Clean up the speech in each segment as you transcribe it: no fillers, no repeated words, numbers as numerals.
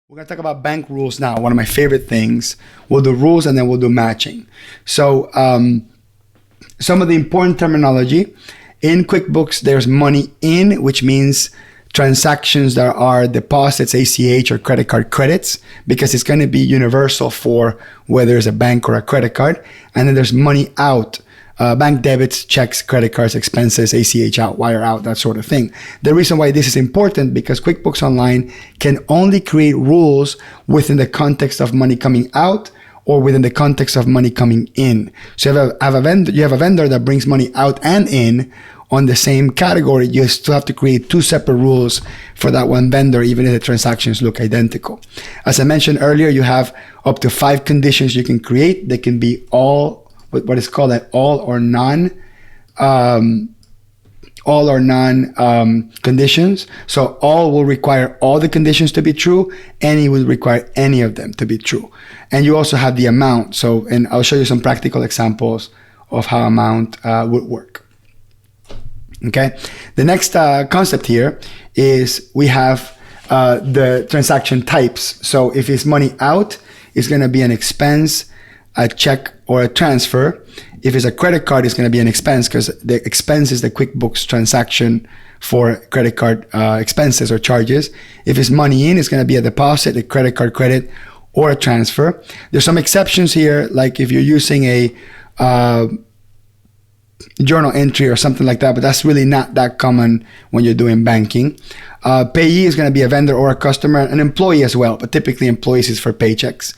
We're going to talk about bank rules now, one of my favorite things. We'll do rules and then we'll do matching. So some of the important terminology. In QuickBooks, there's money in, which means transactions that are deposits, ACH, or credit card credits, because it's going to be universal for whether it's a bank or a credit card. And then there's money out. Bank debits, checks, credit cards, expenses, ACH out, wire out, that sort of thing. The reason why this is important because QuickBooks Online can only create rules within the context of money coming out or within the context of money coming in. So you have a vendor that brings money out and in on the same category. You still have to create two separate rules for that one vendor, even if the transactions look identical. As I mentioned earlier, you have up to 5 conditions you can create. They can be all what is called an all or none conditions. So all will require all the conditions to be true. Any will require any of them to be true. And you also have the amount. So, and I'll show you some practical examples of how amount would work. Okay. The next concept here is we have the transaction types. So if it's money out, it's going to be an expense, a check, or a transfer. If it's a credit card, it's going to be an expense because the expense is the QuickBooks transaction for credit card expenses or charges. If it's money in, it's going to be a deposit, a credit card credit, or a transfer. There's some exceptions here, like if you're using a journal entry or something like that, but that's really not that common when you're doing banking. Payee is going to be a vendor or a customer, an employee as well, but typically employees is for paychecks.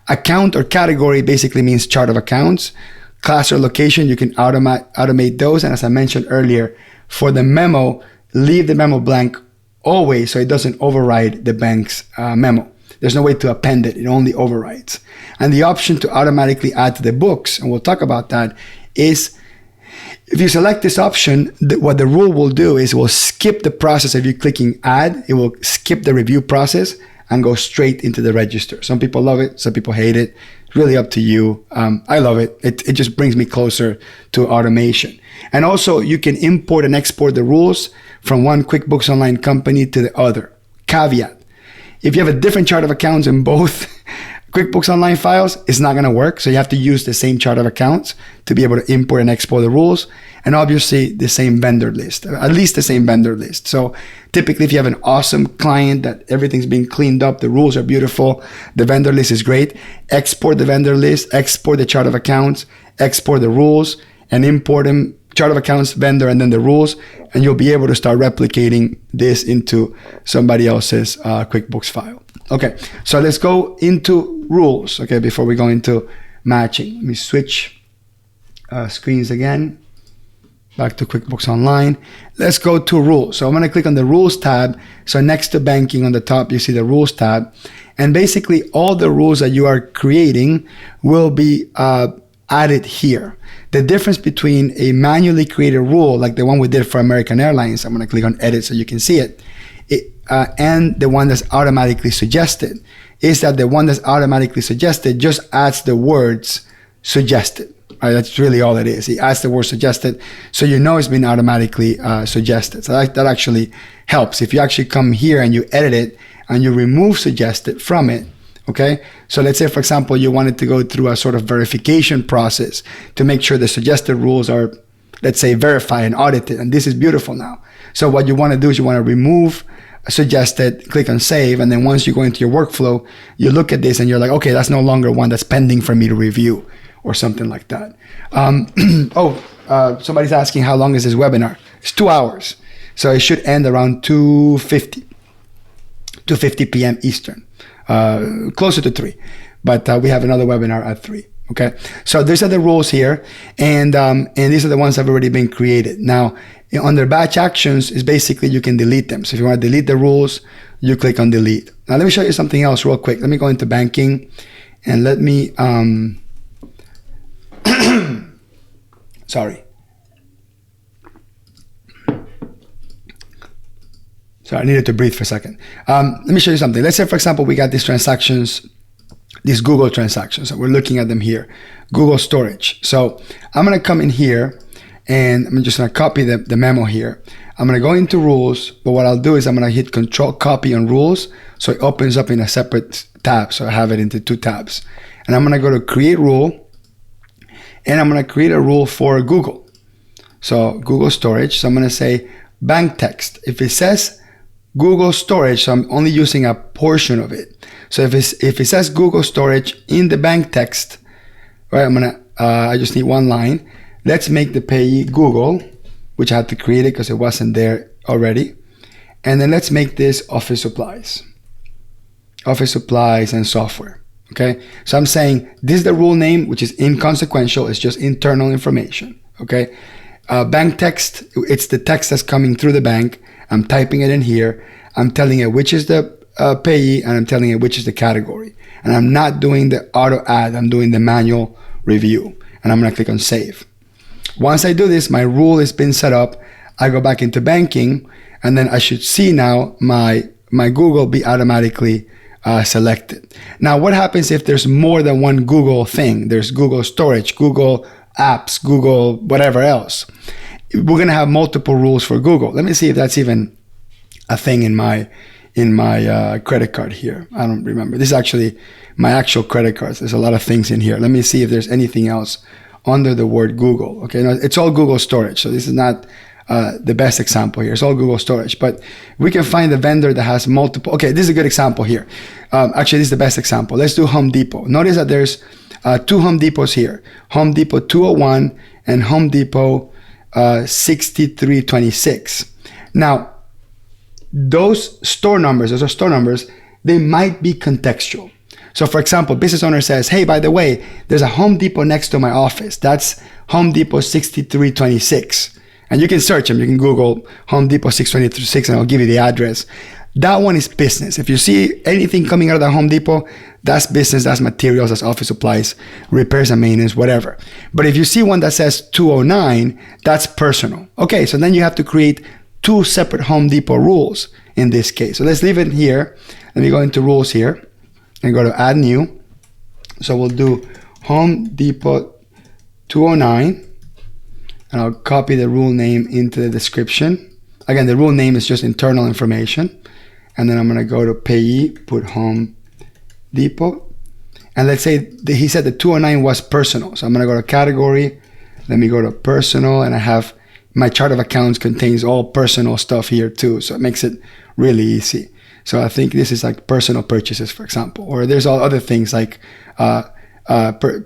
Account or category basically means chart of accounts. Class or location, you can automate those. And as I mentioned earlier, for the memo, leave the memo blank always so it doesn't override the bank's memo. There's no way to append it. It only overrides. And the option to automatically add to the books, and we'll talk about that, is if you select this option, what the rule will do is it will skip the process of you clicking add. It will skip the review process and go straight into the register. Some people love it, some people hate it. It's really up to you. I love it. It just brings me closer to automation. And also you can import and export the rules from one QuickBooks Online company to the other. Caveat, if you have a different chart of accounts in both QuickBooks Online files, it's not gonna work. So you have to use the same chart of accounts to be able to import and export the rules. And obviously the same vendor list, at least the same vendor list. So typically if you have an awesome client that everything's being cleaned up, the rules are beautiful, the vendor list is great, export the vendor list, export the chart of accounts, export the rules, and import them, chart of accounts, vendor, and then the rules, and you'll be able to start replicating this into somebody else's QuickBooks file. Okay, so let's go into rules, okay, before we go into matching. Let me switch screens again. Back to QuickBooks Online. Let's go to rules. So I'm going to click on the rules tab. So next to banking on the top, you see the rules tab. And basically all the rules that you are creating will be added here. The difference between a manually created rule, like the one we did for American Airlines, I'm going to click on edit so you can see it, and the one that's automatically suggested, is that the one that's automatically suggested just adds the words suggested. Right, that's really all it is. He adds the word suggested, so you know it's been automatically suggested. So that actually helps. If you actually come here and you edit it and you remove suggested from it, okay? So let's say, for example, you wanted to go through a sort of verification process to make sure the suggested rules are, let's say, verified and audited, and this is beautiful now. So what you want to do is you want to remove suggested, click on save, and then once you go into your workflow, you look at this and you're like, okay, that's no longer one that's pending for me to review, or something like that. Somebody's asking how long is this webinar? It's 2 hours. So it should end around 2:50 p.m. Eastern, closer to 3. But we have another webinar at 3. Okay, so these are the rules here, and these are the ones that have already been created. Now, under batch actions is basically you can delete them. So if you want to delete the rules, you click on delete. Now let me show you something else real quick. Let me go into banking, and let me sorry, I needed to breathe for a second. Let me show you something. Let's say, for example, we got these transactions, these Google transactions, and we're looking at them here, Google storage. So I'm going to come in here And I'm just going to copy the memo here. I'm going to go into rules, but what I'll do is I'm going to hit Control Copy on rules, so it opens up in a separate tab. So I have it into 2 tabs. And I'm going to go to Create Rule, and I'm going to create a rule for Google. So Google Storage. So I'm going to say bank text. If it says Google Storage, so I'm only using a portion of it. So if it says Google Storage in the bank text, right? I just need one line. Let's make the payee Google, which I had to create it because it wasn't there already. And then let's make this office supplies. Office supplies and software. Okay. So I'm saying this is the rule name, which is inconsequential. It's just internal information. Okay. Bank text, it's the text that's coming through the bank. I'm typing it in here. I'm telling it which is the payee, and I'm telling it which is the category. And I'm not doing the auto add. I'm doing the manual review. And I'm going to click on save. Once I do this, my rule has been set up. I go back into banking, and then I should see now my Google be automatically selected. Now, what happens if there's more than one Google thing? There's Google Storage, Google Apps, Google whatever else. We're going to have multiple rules for Google. Let me see if that's even a thing in my credit card here. I don't remember. This is actually my actual credit cards. There's a lot of things in here. Let me see if there's anything else under the word Google. Okay, no, it's all Google Storage. So this is not the best example here. It's all Google Storage, but we can find a vendor that has multiple. Okay, this is a good example here. Actually, this is the best example. Let's do Home Depot. Notice that there's 2 Home Depots here. Home Depot 201 and Home Depot 6326. Now, those store numbers, they might be contextual. So for example, business owner says, hey, by the way, there's a Home Depot next to my office. That's Home Depot 6326. And you can search them. You can Google Home Depot 6326 and I'll give you the address. That one is business. If you see anything coming out of the Home Depot, that's business, that's materials, that's office supplies, repairs and maintenance, whatever. But if you see one that says 209, that's personal. Okay, so then you have to create 2 separate Home Depot rules in this case. So let's leave it here. Let me go into rules here and go to add new. So we'll do Home Depot 209, and I'll copy the rule name into the description. Again, the rule name is just internal information. And then I'm going to go to payee, put Home Depot. And let's say he said the 209 was personal. So I'm going to go to category. Let me go to personal, and I have my chart of accounts contains all personal stuff here too. So it makes it really easy. So I think this is like personal purchases, for example, or there's all other things like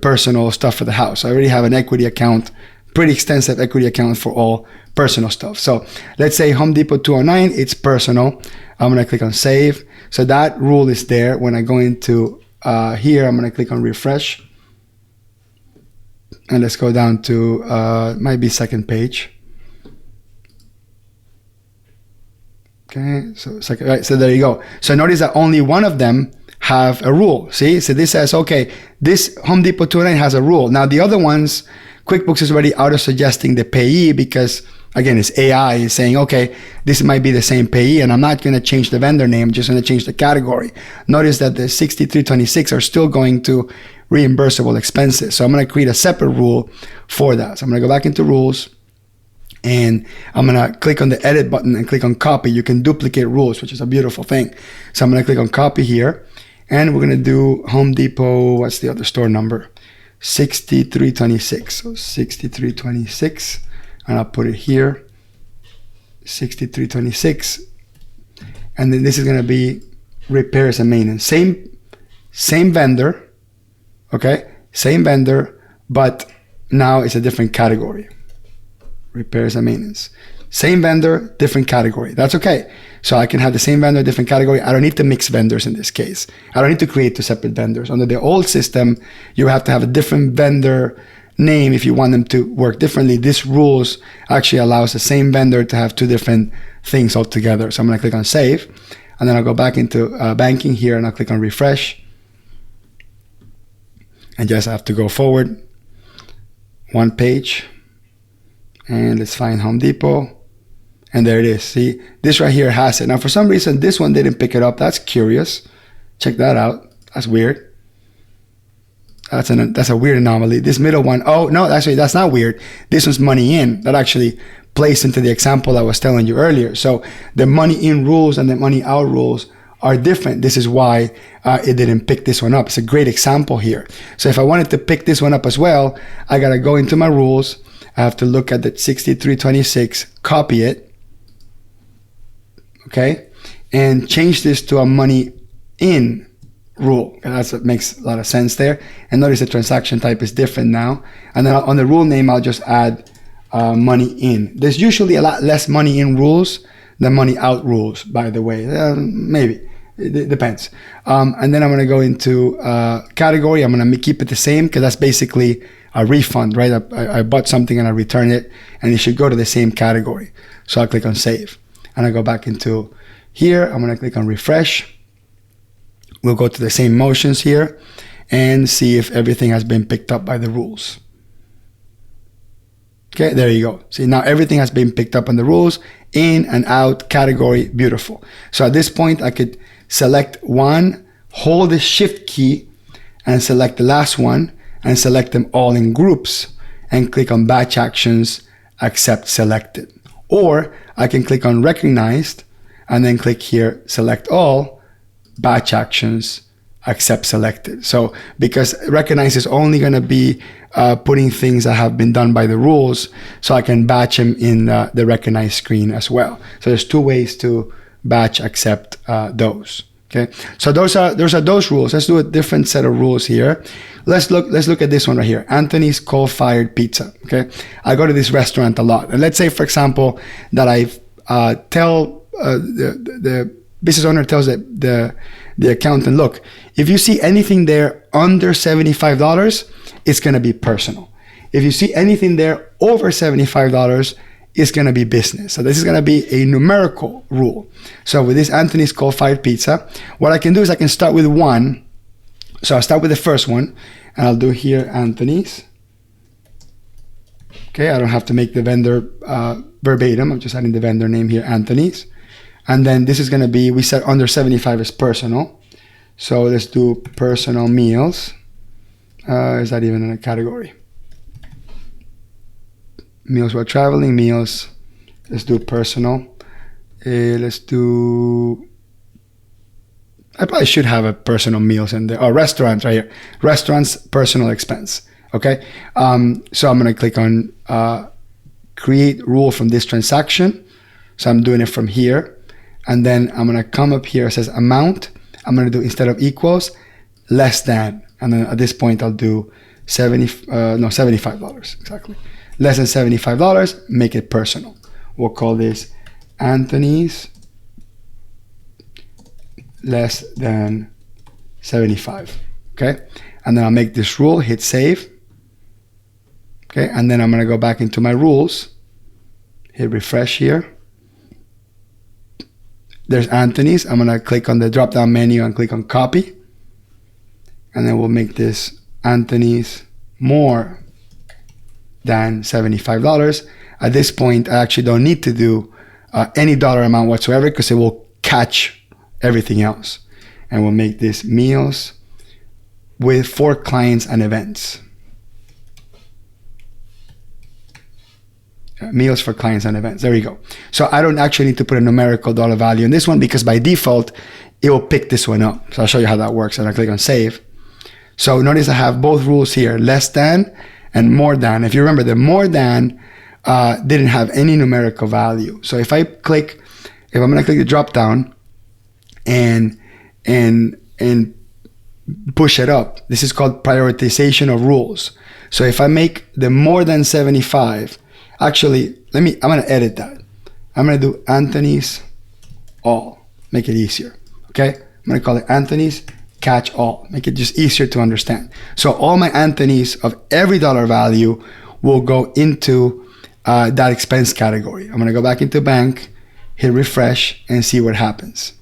personal stuff for the house. I already have an equity account, pretty extensive equity account for all personal stuff. So let's say Home Depot 209, it's personal. I'm going to click on save. So that rule is there. When I go into here, I'm going to click on refresh. And let's go down to, might be second page. Okay, so second, right, so there you go. So notice that only one of them have a rule. See, so this says, okay, this Home Depot 209 has a rule. Now the other ones, QuickBooks is already auto-suggesting the payee because, again, it's AI is saying, okay, this might be the same payee, and I'm not going to change the vendor name, I'm just going to change the category. Notice that the 6326 are still going to reimbursable expenses. So I'm going to create a separate rule for that. So I'm going to go back into rules, and I'm going to click on the edit button and click on copy. You can duplicate rules, which is a beautiful thing. So I'm going to click on copy here, and we're going to do Home Depot, what's the other store number? 6326. So 6326, and I'll put it here, 6326. And then this is going to be repairs and maintenance. Same vendor, okay? Same vendor, but now it's a different category. Repairs and maintenance. Same vendor, different category. That's okay. So I can have the same vendor, different category. I don't need to mix vendors in this case. I don't need to create 2 separate vendors. Under the old system, you have to have a different vendor name if you want them to work differently. This rules actually allows the same vendor to have 2 different things altogether. So I'm going to click on save, and then I'll go back into banking here, and I'll click on refresh. And just have to go forward 1 page. And let's find Home Depot. And there it is. See, this right here has it. Now, for some reason, this one didn't pick it up. That's curious. Check that out. That's weird. That's a weird anomaly. This middle one, oh no, actually that's not weird. This one's money in. That actually plays into the example I was telling you earlier. So the money in rules and the money out rules are different. This is why it didn't pick this one up. It's a great example here. So if I wanted to pick this one up as well, I gotta go into my rules. I have to look at the 6326, copy it, okay, and change this to a money in rule. That's what makes a lot of sense there. And notice the transaction type is different now. And then on the rule name, I'll just add money in. There's usually a lot less money in rules than money out rules, by the way. Maybe. It depends. And then I'm going to go into category. I'm going to keep it the same because that's basically a refund, right? I bought something and I return it, and it should go to the same category. So I'll click on save. And I go back into here. I'm going to click on refresh. We'll go to the same motions here and see if everything has been picked up by the rules. Okay, there you go. See, now everything has been picked up on the rules, in and out, category, beautiful. So at this point, I could select one, hold the shift key, and select the last one, and select them all in groups, and click on batch actions, accept selected. Or I can click on recognized, and then click here, select all, batch actions, accept selected. So because recognize is only going to be putting things that have been done by the rules, so I can batch them in the recognize screen as well. So there's two ways to batch accept those. Okay, so those are those rules. Let's do a different set of rules here. Let's look at this one right here, Anthony's coal-fired pizza. Okay, I go to this restaurant a lot, and let's say, for example, that I tell the business owner tells the accountant, look, if you see anything there under $75, it's going to be personal. If you see anything there over $75, it's going to be business. So this is going to be a numerical rule. So with this Anthony's coal-fired pizza, what I can do is I can start with one. So I'll start with the first one, and I'll do here Anthony's. Okay, I don't have to make the vendor verbatim. I'm just adding the vendor name here, Anthony's. And then this is going to be, we said under 75 is personal. So let's do personal meals. Is that even in a category? Meals while traveling, meals. Let's do personal. Let's do, I probably should have a personal meals in there. Oh, restaurants right here. Restaurants, personal expense. Okay. So I'm going to click on create rule from this transaction. So I'm doing it from here. And then I'm going to come up here. It says amount. I'm going to do, instead of equals, less than. And then at this point, I'll do $75. Exactly. Less than $75. Make it personal. We'll call this Anthony's less than 75. Okay. And then I'll make this rule, hit save. Okay. And then I'm going to go back into my rules, hit refresh here. There's Anthony's. I'm going to click on the drop down menu and click on copy. And then we'll make this Anthony's more than $75. At this point, I actually don't need to do any dollar amount whatsoever because it will catch everything else. And we'll make this meals with for clients and events. Meals for clients and events. There you go. So I don't actually need to put a numerical dollar value in this one because by default, it will pick this one up. So I'll show you how that works. And I click on save. So notice I have both rules here, less than and more than. If you remember, the more than didn't have any numerical value. So if I'm going to click the drop down and push it up, this is called prioritization of rules. So if I make the more than 75, actually, I'm going to edit that. I'm going to do Anthony's all, make it easier. Okay. I'm going to call it Anthony's catch all, make it just easier to understand. So all my Anthony's of every dollar value will go into that expense category. I'm going to go back into bank, hit refresh, and see what happens.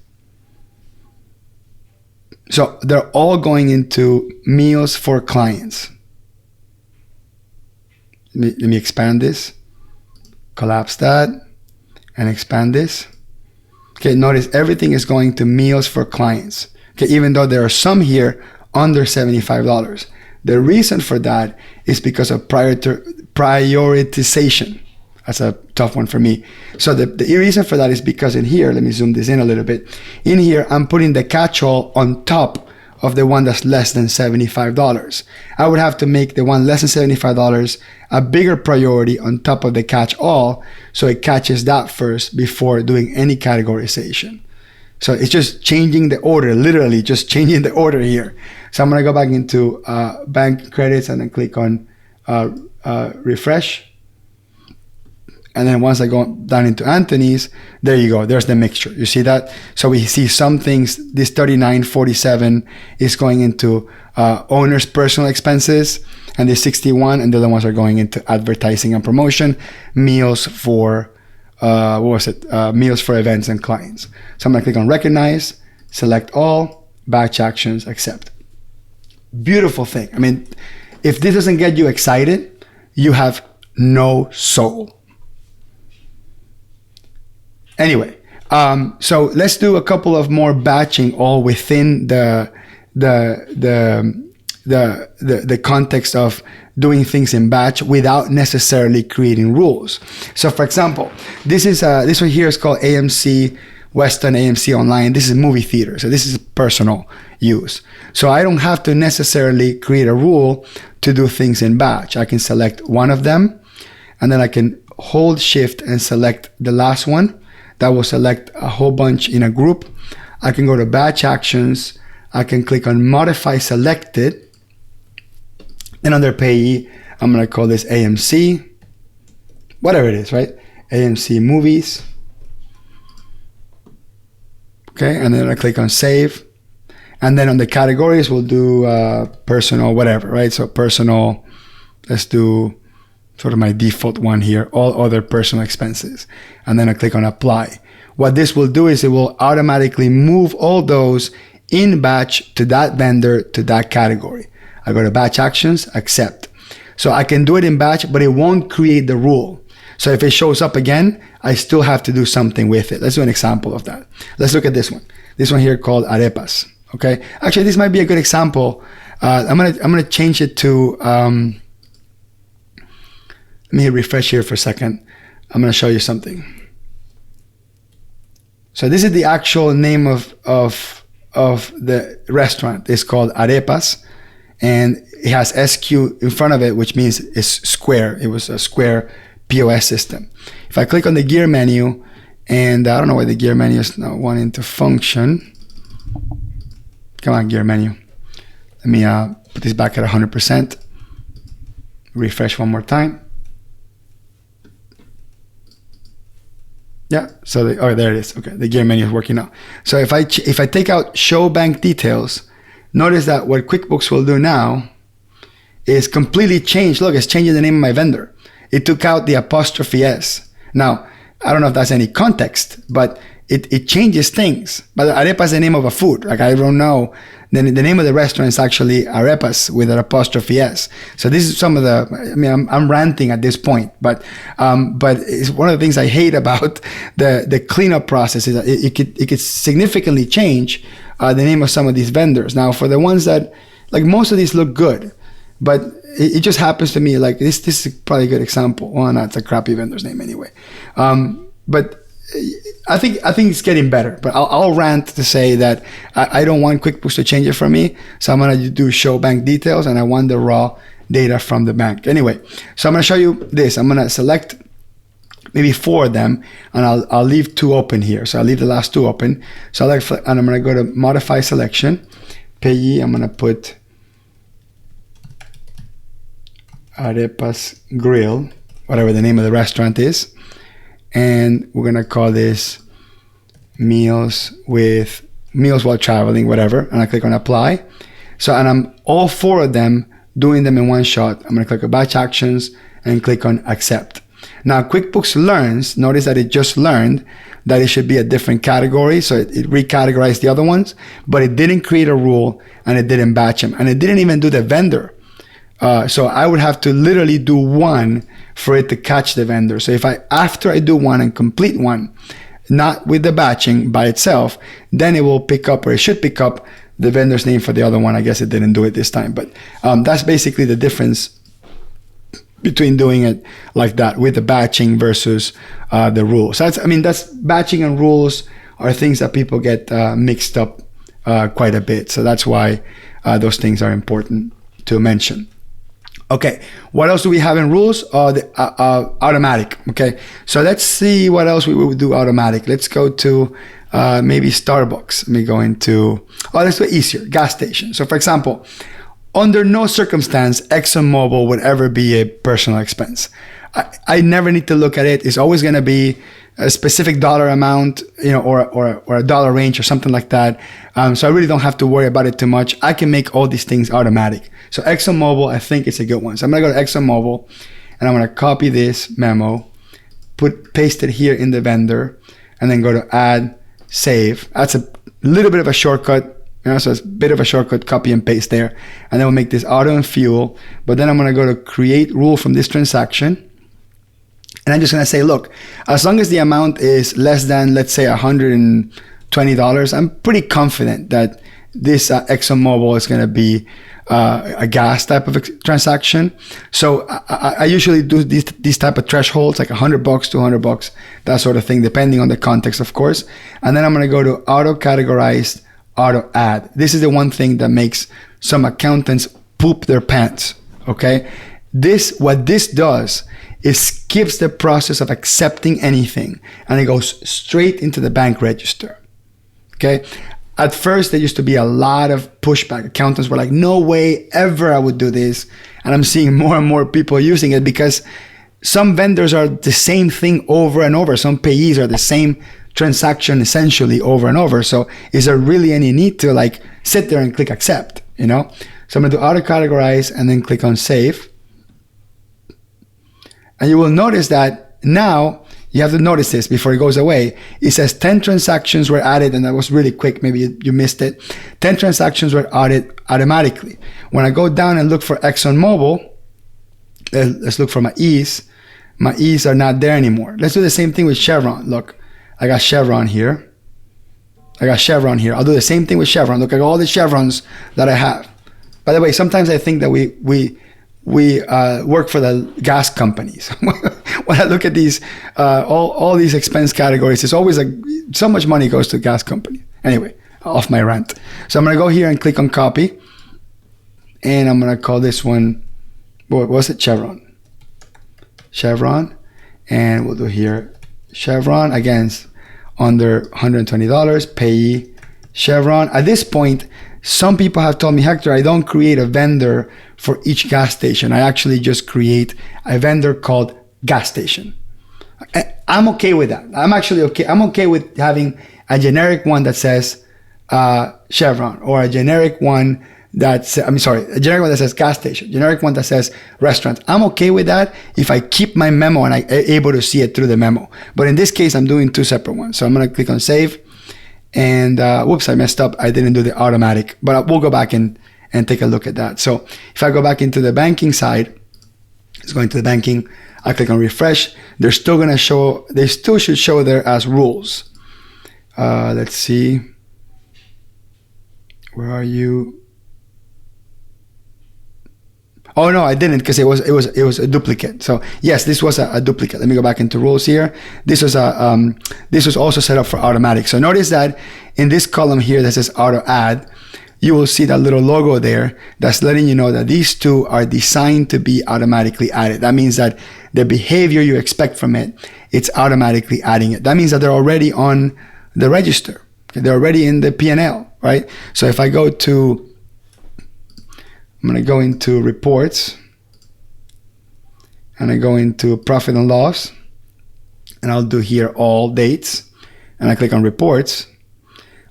So they're all going into meals for clients. Let me expand this, collapse that, and expand this. Okay, notice everything is going to meals for clients. Okay, even though there are some here under $75. The reason for that is because of prioritization. That's a tough one for me. So the reason for that is because in here, let me zoom this in a little bit. In here, I'm putting the catch-all on top of the one that's less than $75. I would have to make the one less than $75 a bigger priority on top of the catch-all, so it catches that first before doing any categorization. So it's just changing the order, literally just changing the order here. So I'm gonna go back into bank credits and then click on refresh. And then once I go down into Anthony's, there you go. There's the mixture. You see that? So we see some things, this $39.47 is going into owner's personal expenses, and the 61, and the other ones are going into advertising and promotion, meals for, meals for events and clients. So I'm gonna click on recognize, select all, batch actions, accept. Beautiful thing. I mean, if this doesn't get you excited, you have no soul. Anyway, so let's do a couple of more batching all within the context of doing things in batch without necessarily creating rules. So for example, this one here is called AMC Western AMC Online. This is movie theater. So this is personal use. So I don't have to necessarily create a rule to do things in batch. I can select one of them, and then I can hold shift and select the last one. That will select a whole bunch in a group. I can go to batch actions. I can click on modify selected. And under payee, I'm gonna call this AMC, whatever it is, right? AMC movies. Okay, and then I click on save. And then on the categories, we'll do personal, whatever, right? So personal, let's do sort of my default one here, all other personal expenses. And then I click on apply. What this will do is it will automatically move all those in batch to that vendor, to that category. I go to batch actions, accept. So I can do it in batch, but it won't create the rule. So if it shows up again, I still have to do something with it. Let's do an example of that. Let's look at this one. This one here called arepas. Okay. Actually, this might be a good example. I'm gonna change it to. Let me hit refresh here for a second. I'm going to show you something. So this is the actual name of the restaurant. It's called Arepas, and it has SQ in front of it, which means it's square. It was a square POS system. If I click on the gear menu, and I don't know why the gear menu is not wanting to function. Come on, gear menu. Let me put this back at 100%. Refresh one more time. Yeah, so there it is. Okay, the gear menu is working now. So if I take out show bank details, notice that what QuickBooks will do now is completely change. Look, it's changing the name of my vendor. It took out the apostrophe S. Now, I don't know if that's any context, but it changes things. But arepa is the name of a food. Like, I don't know. Then the name of the restaurant is actually arepas with an apostrophe S. So this is some of the, I mean, I'm ranting at this point, but it's one of the things I hate about the cleanup process is that it could significantly change the name of some of these vendors. Now, for the ones that, like, most of these look good, but it just happens to me, like, this is probably a good example. Well, no, it's a crappy vendor's name anyway. But I think it's getting better, but I'll rant to say that I don't want QuickBooks to change it for me. So I'm going to do show bank details, and I want the raw data from the bank. Anyway, so I'm going to show you this. I'm going to select maybe 4 of them, and I'll leave 2 open here. So I'll leave the last 2 open. So and I'm going to go to modify selection, payee. I'm going to put Arepas Grill, whatever the name of the restaurant is. And we're going to call this meals while traveling, whatever. And I click on apply. So, and I'm all 4 of them doing them in one shot. I'm going to click on batch actions and click on accept. Now QuickBooks learns, notice that it just learned that it should be a different category. So it recategorized the other ones, but it didn't create a rule, and it didn't batch them, and it didn't even do the vendor. So I would have to literally do one for it to catch the vendor. So after I do one and complete one, not with the batching by itself, then it will pick up, or it should pick up, the vendor's name for the other one. I guess it didn't do it this time, but that's basically the difference between doing it like that with the batching versus the rules. So that's batching and rules are things that people get mixed up quite a bit. So that's why those things are important to mention. Okay, what else do we have in rules? The automatic. Okay, so let's see what else we would do automatic. Let's go to maybe Starbucks. Let me go into, let's do it easier, gas station. So for example, under no circumstance, ExxonMobil would ever be a personal expense. I never need to look at it. It's always going to be a specific dollar amount, or a dollar range or something like that. So I really don't have to worry about it too much. I can make all these things automatic. So ExxonMobil, I think it's a good one. So I'm going to go to ExxonMobil and I'm going to copy this memo, paste it here in the vendor, and then go to add, save. That's a little bit of a shortcut. So it's a bit of a shortcut, copy and paste there. And then we'll make this auto and fuel. But then I'm going to go to create rule from this transaction. And I'm just going to say, look, as long as the amount is less than, let's say, $120, I'm pretty confident that this ExxonMobil is going to be a gas type of transaction. So I usually do these type of thresholds, like $100, $200, that sort of thing, depending on the context, of course. And then I'm going to go to auto categorized, auto add. This is the one thing that makes some accountants poop their pants. Okay, what this does is skips the process of accepting anything, and it goes straight into the bank register. Okay, at first there used to be a lot of pushback. Accountants were like, no way ever I would do this, and I'm seeing more and more people using it because some vendors are the same thing over and over. Some payees are the same transaction essentially over and over. So is there really any need to sit there and click accept, So I'm going to do auto categorize and then click on save. And you will notice that now you have to notice this before it goes away. It says 10 transactions were added, and that was really quick. Maybe you missed it. 10 transactions were added automatically. When I go down and look for ExxonMobil, let's look for my E's. My E's are not there anymore. Let's do the same thing with Chevron. Look. I got Chevron here. I'll do the same thing with Chevron. Look at all the Chevrons that I have. By the way, sometimes I think that we work for the gas companies. When I look at these, all these expense categories, it's always so much money goes to gas company. Anyway, off my rant. So I'm going to go here and click on copy. And I'm going to call this one, what was it? Chevron. And we'll do here Chevron, again, under $120, payee, Chevron. At this point, some people have told me, Hector, I don't create a vendor for each gas station. I actually just create a vendor called gas station. I'm okay with that. I'm actually okay. I'm okay with having a generic one that says Chevron, or a generic one a generic one that says gas station, generic one that says restaurant. I'm okay with that if I keep my memo and I'm able to see it through the memo. But in this case, I'm doing two separate ones. So I'm going to click on save. And whoops, I messed up. I didn't do the automatic, but we'll go back and take a look at that. So if I go back into the banking side, it's going to the banking. I click on refresh. They still should show there as rules. Let's see. Where are you? Oh no, I didn't, because it was a duplicate. So yes, this was a duplicate. Let me go back into rules here. This was also set up for automatic. So notice that in this column here that says auto add, you will see that little logo there that's letting you know that these two are designed to be automatically added. That means that the behavior you expect from it, it's automatically adding it. That means that they're already on the register. Okay? They're already in the P&L, right? So if I go to, I'm going to go into reports, and I go into profit and loss, and I'll do here all dates, and I click on reports.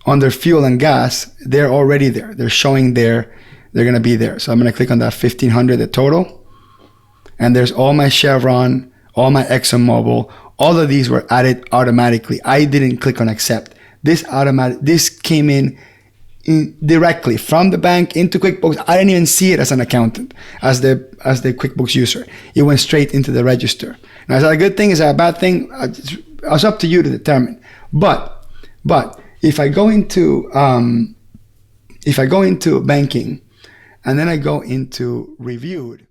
Under fuel and gas, they're already there. They're showing there, they're going to be there. So I'm going to click on that 1500, the total, and there's all my Chevron, all my ExxonMobil. All of these were added automatically. I didn't click on accept. This came in directly from the bank into QuickBooks. I didn't even see it as an accountant, as the QuickBooks user. It went straight into the register. Now, is that a good thing? Is that a bad thing? It's up to you to determine. But if I go into if I go into banking and then I go into reviewed,